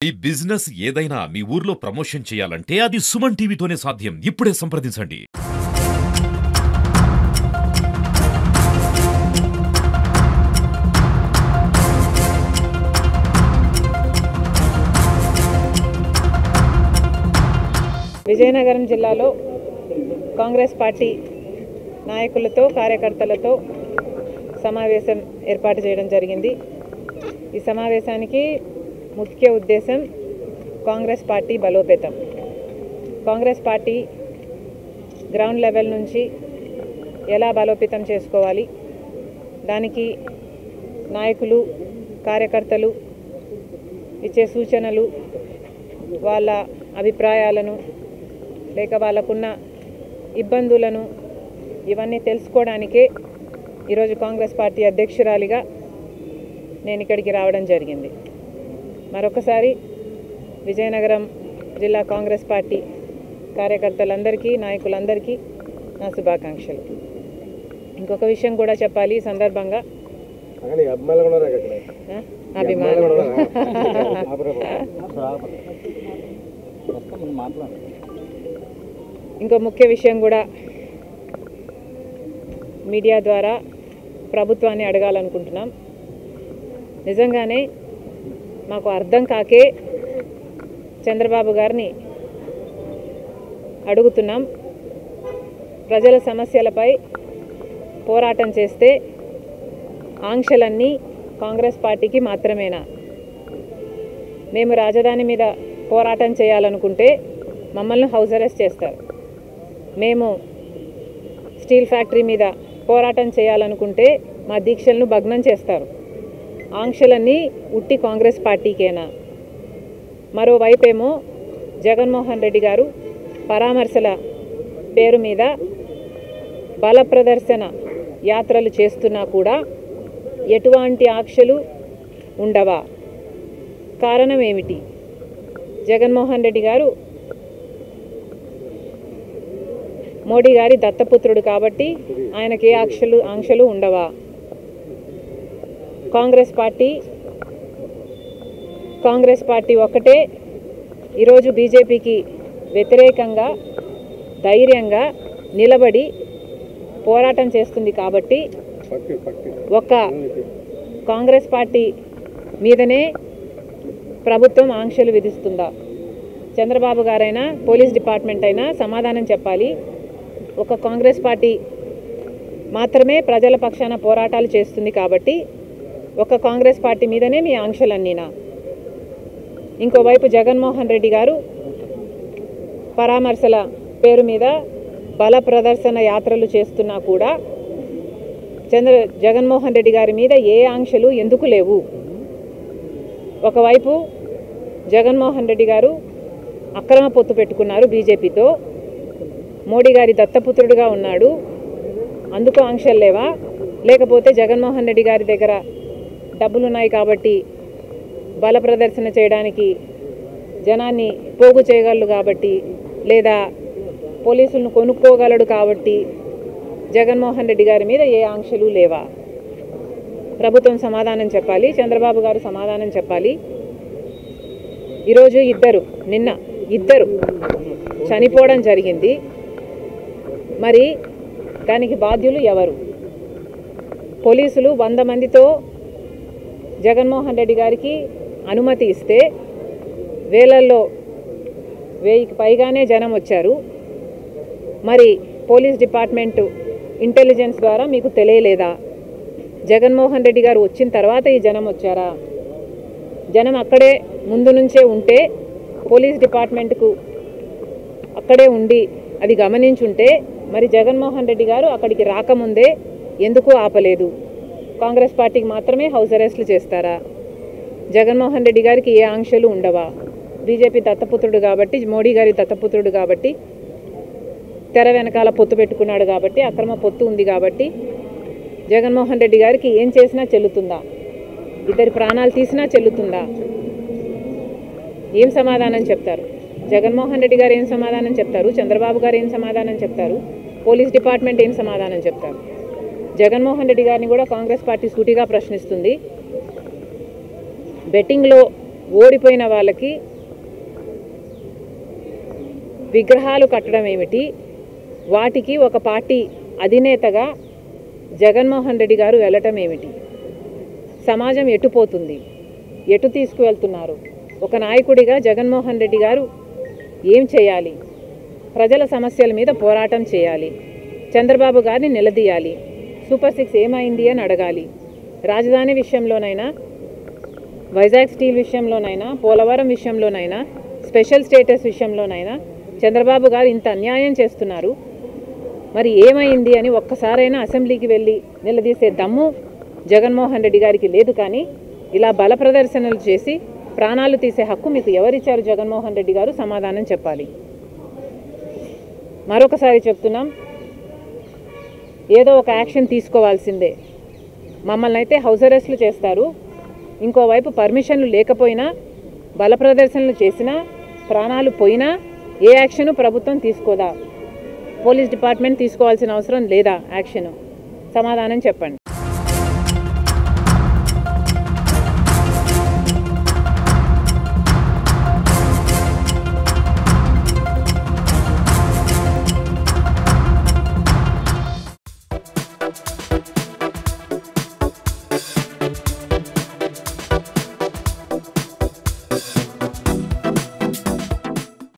ఈ బిజినెస్ ఏదైనా మీ ఊర్లో ప్రమోషన్ చేయాలంటే అది సుమన్ టీవీతోనే సాధ్యం. ఇప్పుడే సంప్రదించండి. విజయనగరం జిల్లాలో కాంగ్రెస్ పార్టీ నాయకులతో కార్యకర్తలతో సమావేశం ఏర్పాటు చేయడం జరిగింది. ఈ సమావేశానికి ముఖ్య ఉద్దేశం కాంగ్రెస్ పార్టీ బలోపేతం. కాంగ్రెస్ పార్టీ గ్రౌండ్ లెవెల్ నుంచి ఎలా బలోపేతం చేసుకోవాలి, దానికి నాయకులు కార్యకర్తలు ఇచ్చే సూచనలు, వాళ్ళ అభిప్రాయాలను లేక వాళ్ళకున్న ఇబ్బందులను ఇవన్నీ తెలుసుకోవడానికే ఈరోజు కాంగ్రెస్ పార్టీ అధ్యక్షురాలిగా నేను ఇక్కడికి రావడం జరిగింది. మరొకసారి విజయనగరం జిల్లా కాంగ్రెస్ పార్టీ కార్యకర్తలందరికీ నాయకులందరికీ నా శుభాకాంక్షలు. ఇంకొక విషయం కూడా చెప్పాలి ఈ సందర్భంగా. అభిమానులు ఇంకో ముఖ్య విషయం కూడా మీడియా ద్వారా ప్రభుత్వాన్ని అడగాలనుకుంటున్నాం. నిజంగానే మాకు అర్థం కాకే చంద్రబాబు గారిని అడుగుతున్నాం. ప్రజల సమస్యలపై పోరాటం చేస్తే ఆంక్షలన్నీ కాంగ్రెస్ పార్టీకి మాత్రమేనా? మేము రాజధాని మీద పోరాటం చేయాలనుకుంటే మమ్మల్ని హౌస్ అరెస్ట్ చేస్తారు. మేము స్టీల్ ఫ్యాక్టరీ మీద పోరాటం చేయాలనుకుంటే మా దీక్షలను భగ్నం చేస్తారు. ఆంక్షలన్నీ ఉట్టి కాంగ్రెస్ పార్టీకేనా? మరోవైపేమో జగన్మోహన్ రెడ్డి గారు పరామర్శల పేరు మీద బల ప్రదర్శన యాత్రలు చేస్తున్నా కూడా ఎటువంటి ఆంక్షలు ఉండవా? కారణం ఏమిటి? జగన్మోహన్ రెడ్డి గారు మోడీ గారి దత్తపుత్రుడు కాబట్టి ఆయనకి ఏ ఆంక్షలు ఉండవా? కాంగ్రెస్ పార్టీ ఒక్కటే ఈరోజు బీజేపీకి వ్యతిరేకంగా ధైర్యంగా నిలబడి పోరాటం చేస్తుంది కాబట్టి ఒక్క కాంగ్రెస్ పార్టీ మీదనే ప్రభుత్వం ఆంక్షలు విధిస్తుందా? చంద్రబాబు గారైనా పోలీస్ డిపార్ట్మెంట్ అయినా సమాధానం చెప్పాలి. ఒక కాంగ్రెస్ పార్టీ మాత్రమే ప్రజల పక్షాన పోరాటాలు చేస్తుంది కాబట్టి ఒక కాంగ్రెస్ పార్టీ మీదనే మీ ఆంక్షలన్నీనా? ఇంకోవైపు జగన్మోహన్ రెడ్డి గారు పరామర్శల పేరు మీద బల ప్రదర్శన యాత్రలు చేస్తున్నా కూడా జగన్మోహన్ రెడ్డి గారి మీద ఏ ఆంక్షలు ఎందుకు లేవు? ఒకవైపు జగన్మోహన్ రెడ్డి గారు అక్రమ పొత్తు పెట్టుకున్నారు బీజేపీతో, మోడీ గారి దత్తపుత్రుడిగా ఉన్నాడు, అందుకు ఆంక్షలు లేవా? లేకపోతే జగన్మోహన్ రెడ్డి గారి దగ్గర డబ్బులున్నాయి కాబట్టి బల ప్రదర్శన చేయడానికి జనాన్ని పోగు చేయగలడు కాబట్టి, లేదా పోలీసులను కొనుక్కోగలడు కాబట్టి జగన్మోహన్ రెడ్డి గారి మీద ఏ ఆంక్షలు లేవా? ప్రభుత్వం సమాధానం చెప్పాలి, చంద్రబాబు గారు సమాధానం చెప్పాలి. ఈరోజు నిన్న ఇద్దరు చనిపోవడం జరిగింది. మరి దానికి బాధ్యులు ఎవరు? పోలీసులు 100 మందితో జగన్మోహన్ రెడ్డి గారికి అనుమతి ఇస్తే వేలల్లో 1000కి పైగానే జనం వచ్చారు. మరి పోలీస్ డిపార్ట్మెంటు ఇంటెలిజెన్స్ ద్వారా మీకు తెలియలేదా? జగన్మోహన్ రెడ్డి గారు వచ్చిన తర్వాత ఈ జనం వచ్చారా? జనం అక్కడే ముందు నుంచే ఉంటే పోలీస్ డిపార్ట్మెంట్కు అక్కడే ఉండి అది గమనించుంటే మరి జగన్మోహన్ రెడ్డి గారు అక్కడికి రాకముందే ఎందుకు ఆపలేదు? కాంగ్రెస్ పార్టీకి మాత్రమే హౌస్ అరెస్టులు చేస్తారా? జగన్మోహన్ రెడ్డి గారికి ఏ ఆంక్షలు ఉండవా? బీజేపీ దత్తపుత్రుడు కాబట్టి, మోడీ గారి దత్తపుత్రుడు కాబట్టి, తెర వెనకాల పొత్తు పెట్టుకున్నాడు కాబట్టి, అక్రమ పొత్తు ఉంది కాబట్టి జగన్మోహన్ రెడ్డి గారికి ఏం చేసినా చెల్లుతుందా? ఇద్దరి ప్రాణాలు తీసినా చెల్లుతుందా? ఏం సమాధానం చెప్తారు? జగన్మోహన్ రెడ్డి గారు ఏం సమాధానం చెప్తారు? చంద్రబాబు గారు ఏం సమాధానం చెప్తారు? పోలీస్ డిపార్ట్మెంట్ ఏం సమాధానం చెప్తారు? జగన్మోహన్ రెడ్డి గారిని కూడా కాంగ్రెస్ పార్టీ సూటిగా ప్రశ్నిస్తుంది. బెట్టింగ్లో ఓడిపోయిన వాళ్ళకి విగ్రహాలు కట్టడం ఏమిటి, వాటికి ఒక పార్టీ అధినేతగా జగన్మోహన్ రెడ్డి గారు వెళ్ళటం ఏమిటి? సమాజం ఎటుపోతుంది, ఎటు తీసుకువెళ్తున్నారు? ఒక నాయకుడిగా జగన్మోహన్ రెడ్డి గారు ఏం చేయాలి? ప్రజల సమస్యల మీద పోరాటం చేయాలి, చంద్రబాబు గారిని నిలదీయాలి, సూపర్ 6 ఏమైంది అని అడగాలి. రాజధాని విషయంలోనైనా, వైజాగ్ స్టీల్ విషయంలోనైనా, పోలవరం విషయంలోనైనా, స్పెషల్ స్టేటస్ విషయంలోనైనా చంద్రబాబు గారు ఇంత అన్యాయం చేస్తున్నారు, మరి ఏమైంది అని ఒక్కసారైనా అసెంబ్లీకి వెళ్ళి నిలదీసే దమ్ము జగన్మోహన్ రెడ్డి గారికి లేదు. కానీ ఇలా బల ప్రదర్శనలు చేసి ప్రాణాలు తీసే హక్కు మీకు ఎవరిచ్చారు జగన్మోహన్ రెడ్డి గారు? సమాధానం చెప్పాలి. మరొకసారి చెప్తున్నాం, ఏదో ఒక యాక్షన్ తీసుకోవాల్సిందే. మమ్మల్ని అయితే హౌస్ అరెస్టులు చేస్తారు, ఇంకోవైపు పర్మిషన్లు లేకపోయినా, బల ప్రదర్శనలు చేసినా, ప్రాణాలు పోయినా ఏ యాక్షను ప్రభుత్వం తీసుకోదా? పోలీస్ డిపార్ట్మెంట్ తీసుకోవాల్సిన అవసరం లేదా యాక్షను? సమాధానం చెప్పండి.